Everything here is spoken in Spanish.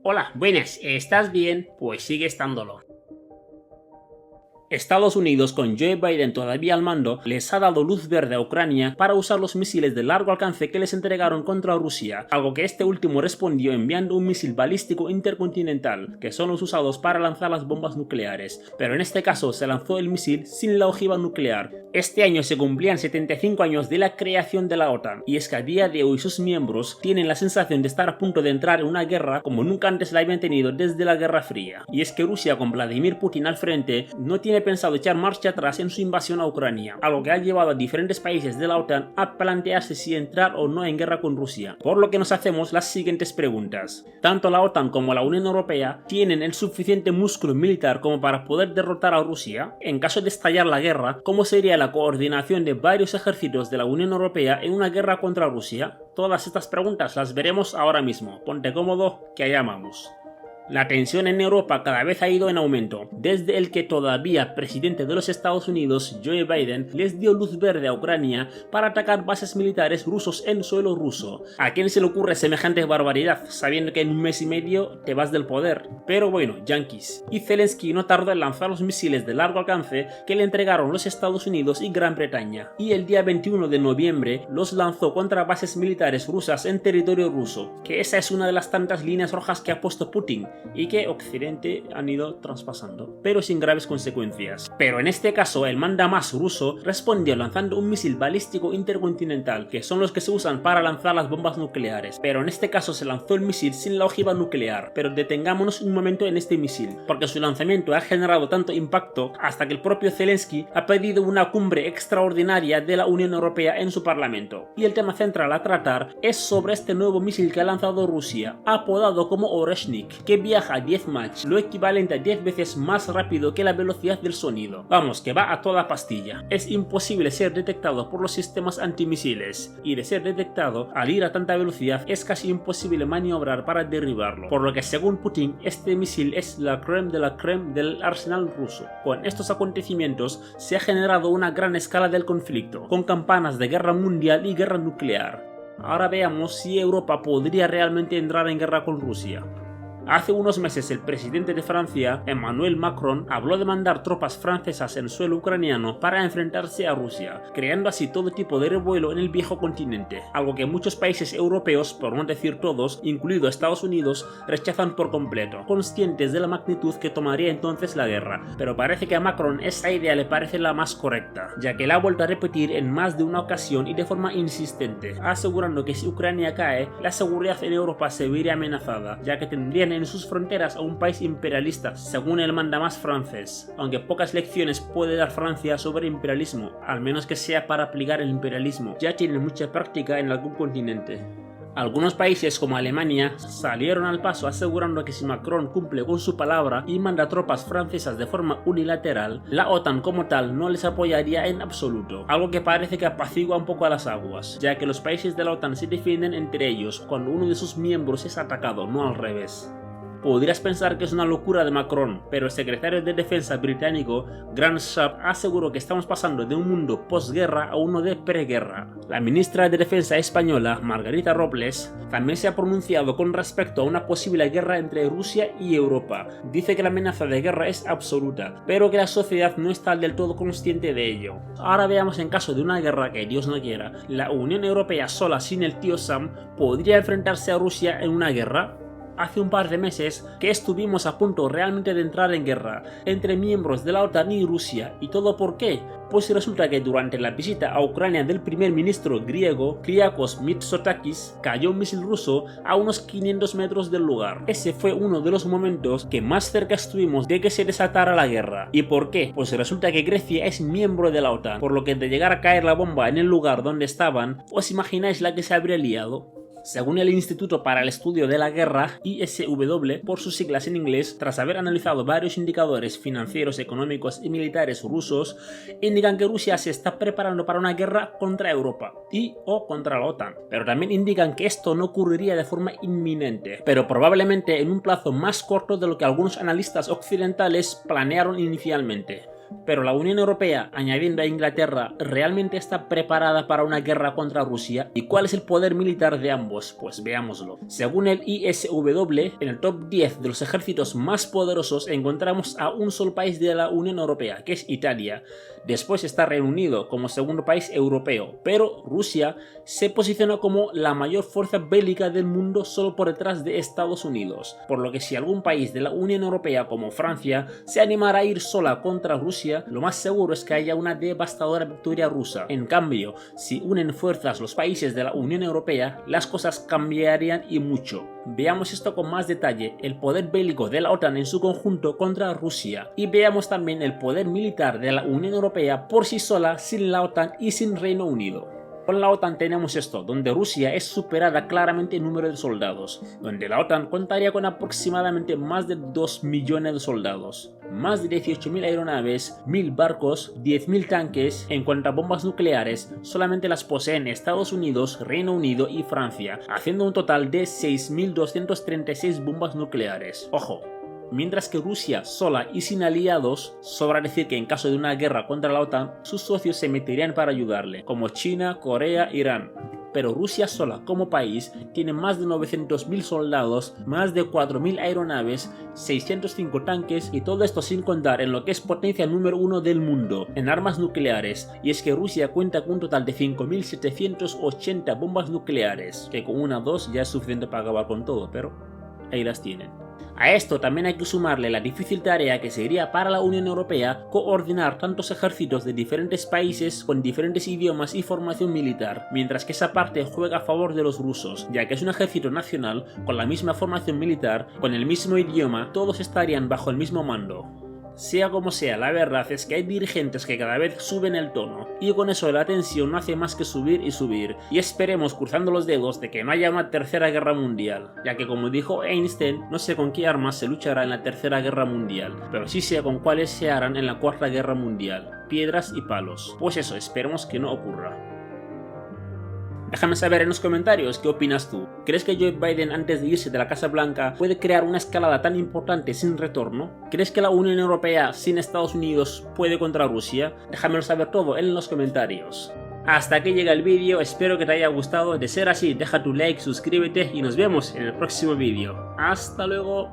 Hola, buenas, ¿estás bien? Pues sigue estándolo. Estados Unidos, con Joe Biden todavía al mando, les ha dado luz verde a Ucrania para usar los misiles de largo alcance que les entregaron contra Rusia, algo que este último respondió enviando un misil balístico intercontinental, que son los usados para lanzar las bombas nucleares, pero en este caso se lanzó el misil sin la ojiva nuclear. Este año se cumplían 75 años de la creación de la OTAN, y es que a día de hoy sus miembros tienen la sensación de estar a punto de entrar en una guerra como nunca antes la habían tenido desde la Guerra Fría. Y es que Rusia, con Vladimir Putin al frente, no tiene pensado echar marcha atrás en su invasión a Ucrania, algo que ha llevado a diferentes países de la OTAN a plantearse si entrar o no en guerra con Rusia, por lo que nos hacemos las siguientes preguntas. Tanto la OTAN como la Unión Europea tienen el suficiente músculo militar como para poder derrotar a Rusia. En caso de estallar la guerra, ¿cómo sería la coordinación de varios ejércitos de la Unión Europea en una guerra contra Rusia? Todas estas preguntas las veremos ahora mismo. Ponte cómodo, que allá vamos. La tensión en Europa cada vez ha ido en aumento, desde el que todavía presidente de los Estados Unidos, Joe Biden, les dio luz verde a Ucrania para atacar bases militares rusos en suelo ruso. ¿A quién se le ocurre semejante barbaridad, sabiendo que en un mes y medio te vas del poder? Pero bueno, yanquis. Y Zelensky no tardó en lanzar los misiles de largo alcance que le entregaron los Estados Unidos y Gran Bretaña, y el día 21 de noviembre los lanzó contra bases militares rusas en territorio ruso, que esa es una de las tantas líneas rojas que ha puesto Putin, y que Occidente han ido traspasando, pero sin graves consecuencias. Pero en este caso el mandamás ruso respondió lanzando un misil balístico intercontinental, que son los que se usan para lanzar las bombas nucleares, pero en este caso se lanzó el misil sin la ojiva nuclear. Pero detengámonos un momento en este misil, porque su lanzamiento ha generado tanto impacto hasta que el propio Zelensky ha pedido una cumbre extraordinaria de la Unión Europea en su parlamento. Y el tema central a tratar es sobre este nuevo misil que ha lanzado Rusia, apodado como Oreshnik, que viaja a 10 Mach, lo equivalente a 10 veces más rápido que la velocidad del sonido. Vamos, que va a toda pastilla. Es imposible ser detectado por los sistemas antimisiles, y de ser detectado, al ir a tanta velocidad es casi imposible maniobrar para derribarlo, por lo que según Putin, este misil es la crème de la crème del arsenal ruso. Con estos acontecimientos se ha generado una gran escala del conflicto, con campanas de guerra mundial y guerra nuclear. Ahora veamos si Europa podría realmente entrar en guerra con Rusia. Hace unos meses el presidente de Francia, Emmanuel Macron, habló de mandar tropas francesas en suelo ucraniano para enfrentarse a Rusia, creando así todo tipo de revuelo en el viejo continente, algo que muchos países europeos, por no decir todos, incluido Estados Unidos, rechazan por completo, conscientes de la magnitud que tomaría entonces la guerra. Pero parece que a Macron esa idea le parece la más correcta, ya que la ha vuelto a repetir en más de una ocasión y de forma insistente, asegurando que si Ucrania cae, la seguridad en Europa se vería amenazada, ya que tendrían en sus fronteras a un país imperialista, según el mandamás francés, aunque pocas lecciones puede dar Francia sobre imperialismo, al menos que sea para aplicar el imperialismo, ya tiene mucha práctica en algún continente. Algunos países como Alemania salieron al paso asegurando que si Macron cumple con su palabra y manda tropas francesas de forma unilateral, la OTAN como tal no les apoyaría en absoluto, algo que parece que apacigua un poco a las aguas, ya que los países de la OTAN se defienden entre ellos cuando uno de sus miembros es atacado, no al revés. Podrías pensar que es una locura de Macron, pero el secretario de Defensa británico, Grant Shapps, aseguró que estamos pasando de un mundo posguerra a uno de preguerra. La ministra de Defensa española, Margarita Robles, también se ha pronunciado con respecto a una posible guerra entre Rusia y Europa. Dice que la amenaza de guerra es absoluta, pero que la sociedad no está del todo consciente de ello. Ahora veamos, en caso de una guerra que Dios no quiera, ¿la Unión Europea sola sin el tío Sam podría enfrentarse a Rusia en una guerra? Hace un par de meses que estuvimos a punto realmente de entrar en guerra entre miembros de la OTAN y Rusia. ¿Y todo por qué? Pues resulta que durante la visita a Ucrania del primer ministro griego Kyriakos Mitsotakis cayó un misil ruso a unos 500 metros del lugar. Ese fue uno de los momentos que más cerca estuvimos de que se desatara la guerra. ¿Y por qué? Pues resulta que Grecia es miembro de la OTAN, por lo que de llegar a caer la bomba en el lugar donde estaban, ¿os imagináis la que se habría liado? Según el Instituto para el Estudio de la Guerra, ISW por sus siglas en inglés, tras haber analizado varios indicadores financieros, económicos y militares rusos, indican que Rusia se está preparando para una guerra contra Europa o contra la OTAN, pero también indican que esto no ocurriría de forma inminente, pero probablemente en un plazo más corto de lo que algunos analistas occidentales planearon inicialmente. Pero la Unión Europea, añadiendo a Inglaterra, ¿realmente está preparada para una guerra contra Rusia? ¿Y cuál es el poder militar de ambos? Pues veámoslo. Según el ISW, en el top 10 de los ejércitos más poderosos encontramos a un solo país de la Unión Europea, que es Italia. Después está Reino Unido como segundo país europeo, pero Rusia se posiciona como la mayor fuerza bélica del mundo solo por detrás de Estados Unidos, por lo que si algún país de la Unión Europea como Francia se animara a ir sola contra Rusia, lo más seguro es que haya una devastadora victoria rusa. En cambio, si unen fuerzas los países de la Unión Europea, las cosas cambiarían y mucho. Veamos esto con más detalle, el poder bélico de la OTAN en su conjunto contra Rusia, y veamos también el poder militar de la Unión Europea por sí sola, sin la OTAN y sin Reino Unido. Con la OTAN tenemos esto, donde Rusia es superada claramente en número de soldados, donde la OTAN contaría con aproximadamente más de 2 millones de soldados, más de 18.000 aeronaves, 1.000 barcos, 10.000 tanques. En cuanto a bombas nucleares, solamente las poseen Estados Unidos, Reino Unido y Francia, haciendo un total de 6.236 bombas nucleares. Ojo. Mientras que Rusia sola y sin aliados, sobra decir que en caso de una guerra contra la OTAN, sus socios se meterían para ayudarle, como China, Corea, Irán. Pero Rusia sola como país tiene más de 900.000 soldados, más de 4.000 aeronaves, 605 tanques y todo esto sin contar en lo que es potencia número 1 del mundo, en armas nucleares, y es que Rusia cuenta con un total de 5.780 bombas nucleares, que con una o dos ya es suficiente para acabar con todo, pero ahí las tienen. A esto también hay que sumarle la difícil tarea que sería para la Unión Europea coordinar tantos ejércitos de diferentes países con diferentes idiomas y formación militar, mientras que esa parte juega a favor de los rusos, ya que es un ejército nacional con la misma formación militar, con el mismo idioma, todos estarían bajo el mismo mando. Sea como sea, la verdad es que hay dirigentes que cada vez suben el tono, y con eso la tensión no hace más que subir y subir, y esperemos cruzando los dedos de que no haya una tercera guerra mundial, ya que como dijo Einstein, no sé con qué armas se luchará en la tercera guerra mundial, pero sí sé con cuáles se harán en la cuarta guerra mundial, piedras y palos. Pues eso, esperemos que no ocurra. Déjame saber en los comentarios qué opinas tú. ¿Crees que Joe Biden antes de irse de la Casa Blanca puede crear una escalada tan importante sin retorno? ¿Crees que la Unión Europea sin Estados Unidos puede contra Rusia? Déjamelo saber todo en los comentarios. Hasta aquí llega el vídeo, espero que te haya gustado. De ser así, deja tu like, suscríbete y nos vemos en el próximo vídeo. ¡Hasta luego!